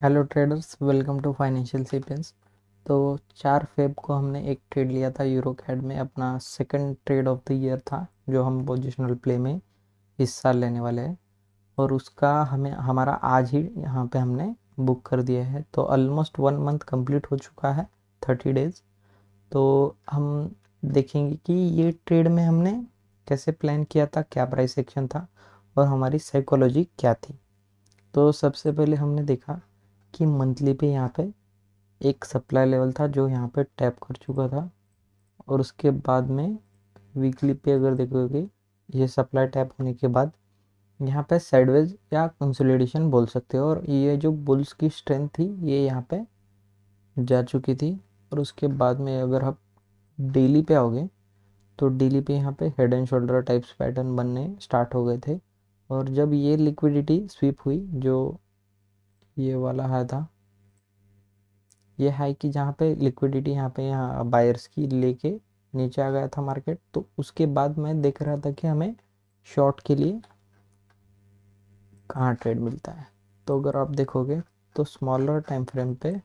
Hello traders, welcome to financial sapiens. तो 4 Feb को हमने एक ट्रेड लिया था यूरो कैड में। अपना second trade off the year था जो हम पोजिशनल प्ले में इस साल लेने वाले हैं, और उसका हमें हमारा आज ही यहाँ पे हमने बुक कर दिया है। तो ऑलमोस्ट 1 मंथ कंप्लीट हो चुका है, 30 डेज। तो हम देखेंगे कि ये ट्रेड में हमने कैसे प्लान किया था, क्या प्राइस एक्शन था और हमारी साइकोलॉजी क्या थी। तो सबसे पहले हमने देखा कि मंथली पे यहाँ पे एक सप्लाई लेवल था जो यहाँ पे टैप कर चुका था, और उसके बाद में वीकली पे अगर देखोगे ये सप्लाई टैप होने के बाद यहाँ पे साइडवेज या कंसोलिडेशन बोल सकते हो, और ये जो बुल्स की स्ट्रेंथ थी ये यहाँ पे जा चुकी थी। और उसके बाद में अगर आप डेली पे आओगे तो डेली पे यहाँ पे head and shoulder types pattern बनने स्टार्ट हो गए थे। और जब ये लिक्विडिटी स्वीप हुई, जो ये वाला है था, ये हाई की जहाँ पे लिक्विडिटी यहाँ बायर्स की लेके नीचे आ गया था मार्केट, तो उसके बाद मैं देख रहा था कि हमें शॉर्ट के लिए कहाँ ट्रेड मिलता है। तो अगर आप देखोगे तो स्मॉलर टाइम फ्रेम पे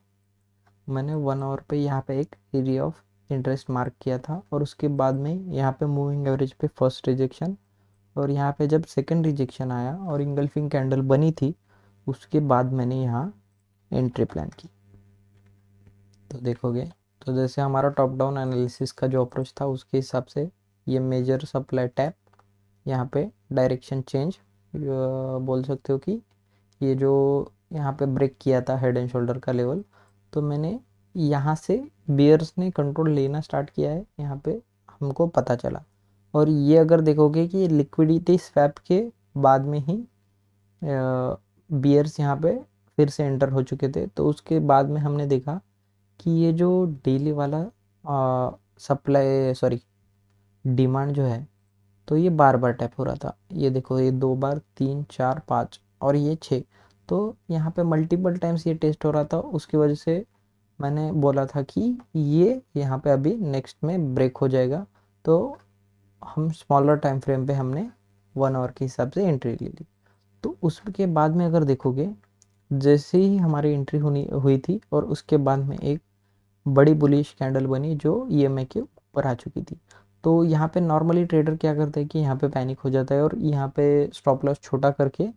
मैंने 1 आवर पे यहाँ पे एक एरिया ऑफ इंटरेस्ट मार्क किया था, और उसके बाद में यहाँ पे मूविंग एवरेज पे फर्स्ट रिजेक्शन, और यहाँ पे जब सेकंड रिजेक्शन आया और इंगल्फिंग कैंडल बनी थी उसके बाद मैंने यहाँ एंट्री प्लान की। तो देखोगे तो जैसे हमारा टॉप डाउन एनालिसिस का जो अप्रोच था उसके हिसाब से ये मेजर सप्लाई टैप, यहाँ पे डायरेक्शन चेंज बोल सकते हो कि ये जो यहाँ पे ब्रेक किया था हेड एंड शोल्डर का लेवल, तो मैंने यहाँ से बियर्स ने कंट्रोल लेना स्टार्ट किया है, यहाँ पे हमको पता चला। और ये अगर देखोगे कि लिक्विडिटी स्वैप के बाद में ही बियर्स यहाँ पे फिर से एंटर हो चुके थे, तो उसके बाद में हमने देखा कि ये जो डेली वाला सप्लाई सॉरी डिमांड जो है, तो ये बार बार टैप हो रहा था। ये देखो, ये 2 बार, 3, 4, 5 और ये 6। तो यहाँ पे मल्टीपल टाइम्स ये टेस्ट हो रहा था, उसकी वजह से मैंने बोला था कि ये यहाँ पे अभी नेक्स्ट में ब्रेक हो जाएगा। तो हम स्मॉलर टाइम फ्रेम पे हमने 1 आवर के हिसाब से एंट्री ले ली। तो उसके बाद में अगर देखोगे, जैसे ही हमारी एंट्री होनी हुई थी और उसके बाद में एक बड़ी बुलिश कैंडल बनी जो ईएमए के ऊपर आ चुकी थी। तो यहाँ पे नॉर्मली ट्रेडर क्या करता है कि यहाँ पे पैनिक हो जाता है और यहाँ पे स्टॉप लॉस छोटा करके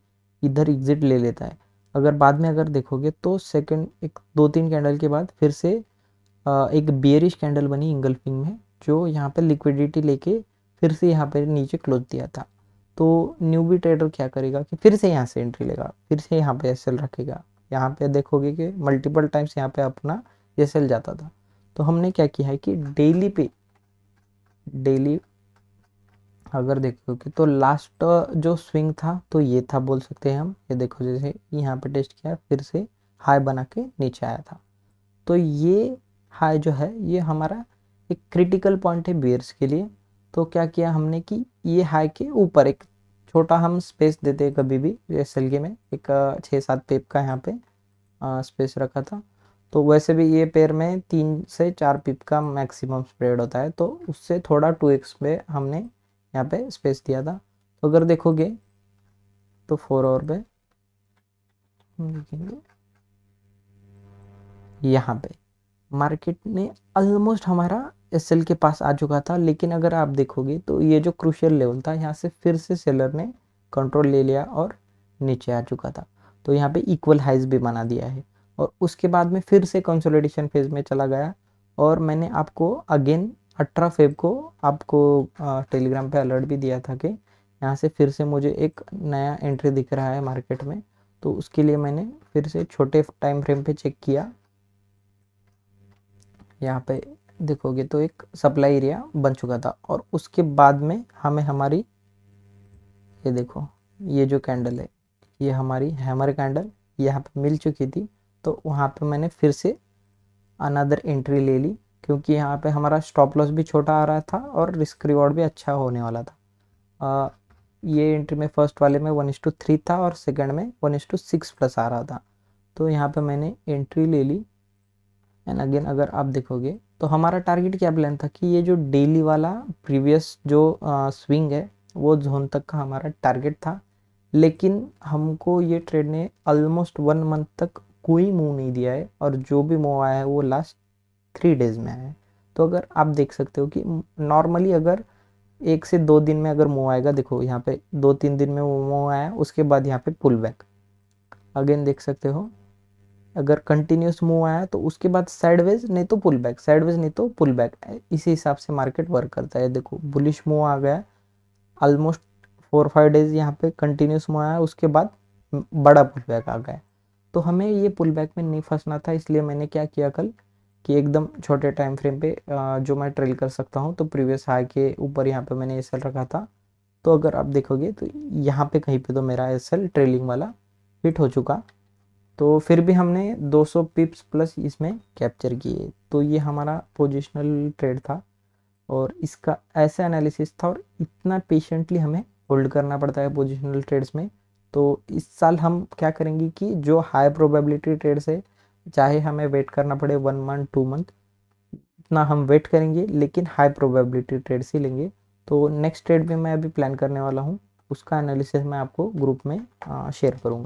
इधर एग्जिट ले लेता है। अगर बाद में अगर देखोगे तो सेकंड एक 2-3 कैंडल के बाद फिर से एक बियरिश कैंडल बनी इंगल्फिंग में, जो यहाँ पे लिक्विडिटी लेके फिर से यहाँ पे नीचे क्लोज दिया था। तो न्यूबी ट्रेडर क्या करेगा कि फिर से यहाँ से एंट्री लेगा, फिर से यहाँ पे एसएल रखेगा। यहाँ पे देखोगे कि मल्टीपल टाइम्स यहाँ पे अपना एसएल जाता था। तो हमने क्या किया है कि डेली अगर देखोगे तो लास्ट जो स्विंग था तो ये था बोल सकते हैं हम। ये देखो, जैसे यहाँ पे टेस्ट किया फिर से हाई बना के नीचे आया था। तो ये हाई जो है ये हमारा एक क्रिटिकल पॉइंट है बियर्स के लिए। तो क्या किया हमने कि ये हाई के ऊपर एक छोटा हम स्पेस देते हैं कभी भी एसएल के में, एक 6-7 पेप का यहाँ पे स्पेस रखा था। तो वैसे भी ये पेयर में 3 से 4 पिप का मैक्सिमम स्प्रेड होता है, तो उससे थोड़ा 2x पे हमने यहाँ पे स्पेस दिया था। तो अगर देखोगे तो 4 आवर पे हम देखेंगे यहाँ पे मार्केट ने ऑलमोस्ट हमारा एसएल के पास आ चुका था, लेकिन अगर आप देखोगे तो ये जो क्रूशियल लेवल था यहाँ से फिर से सेलर ने कंट्रोल ले लिया और नीचे आ चुका था। तो यहाँ पे इक्वल हाइज भी बना दिया है, और उसके बाद में फिर से कंसोलिडेशन फेज में चला गया। और मैंने आपको अगेन 18 फेब को आपको टेलीग्राम पे अलर्ट भी दिया था कि यहाँ से फिर से मुझे एक नया एंट्री दिख रहा है मार्केट में। तो उसके लिए मैंने फिर से छोटे टाइम फ्रेम पे चेक किया। यहाँ पे देखोगे तो एक सप्लाई एरिया बन चुका था, और उसके बाद में हमें हमारी ये देखो, ये जो कैंडल है ये हमारी हैमर कैंडल यहाँ पे मिल चुकी थी। तो वहाँ पे मैंने फिर से अनदर एंट्री ले ली, क्योंकि यहाँ पे हमारा स्टॉप लॉस भी छोटा आ रहा था और रिस्क रिवॉर्ड भी अच्छा होने वाला था। ये एंट्री में फर्स्ट वाले में 1:3 था और सेकंड में 1:6 प्लस आ रहा था। तो यहाँ पे मैंने एंट्री ले ली। एंड अगेन अगर आप देखोगे तो हमारा टारगेट क्या प्लान था कि ये जो डेली वाला प्रीवियस जो स्विंग है वो जोन तक का हमारा टारगेट था, लेकिन हमको ये ट्रेड ने ऑलमोस्ट 1 मंथ तक कोई मूव नहीं दिया है और जो भी मूव आया है वो लास्ट 3 डेज में आया है। तो अगर आप देख सकते हो कि नॉर्मली अगर 1 से 2 दिन में अगर मूव आएगा, देखो यहाँ पे 2-3 दिन में वो मूव आया, उसके बाद यहाँ पे पुल बैक अगेन देख सकते हो। अगर कंटिन्यूस मूव आया तो उसके बाद साइडवेज नहीं तो पुल बैक, साइडवेज नहीं तो पुल बैक, इसी हिसाब से मार्केट वर्क करता है। देखो बुलिश मूव आ गया, ऑलमोस्ट 4-5 डेज यहाँ पे कंटिन्यूस मूव आया, उसके बाद बड़ा पुल बैक आ गया। तो हमें ये पुल बैक में नहीं फंसना था, इसलिए मैंने क्या किया कल कि एकदम छोटे टाइम फ्रेम पे जो मैं ट्रेल कर सकता हूँ, तो प्रीवियस हाई के ऊपर यहाँ पे मैंने एसएल रखा था। तो अगर आप देखोगे तो यहाँ पे कहीं पे तो मेरा एसएल ट्रेलिंग वाला हिट हो चुका, तो फिर भी हमने 200 पिप्स प्लस इसमें कैप्चर किए। तो ये हमारा पोजिशनल ट्रेड था और इसका ऐसा एनालिसिस था, और इतना पेशेंटली हमें होल्ड करना पड़ता है पोजिशनल ट्रेड्स में। तो इस साल हम क्या करेंगे कि जो हाई प्रोबेबिलिटी ट्रेड्स है, चाहे हमें वेट करना पड़े 1 मंथ 2 मंथ, इतना हम वेट करेंगे, लेकिन हाई प्रोबेबिलिटी ट्रेड्स ही लेंगे। तो नेक्स्ट ट्रेड भी मैं अभी प्लान करने वाला हूँ, उसका एनालिसिस मैं आपको ग्रुप में शेयर करूँगा।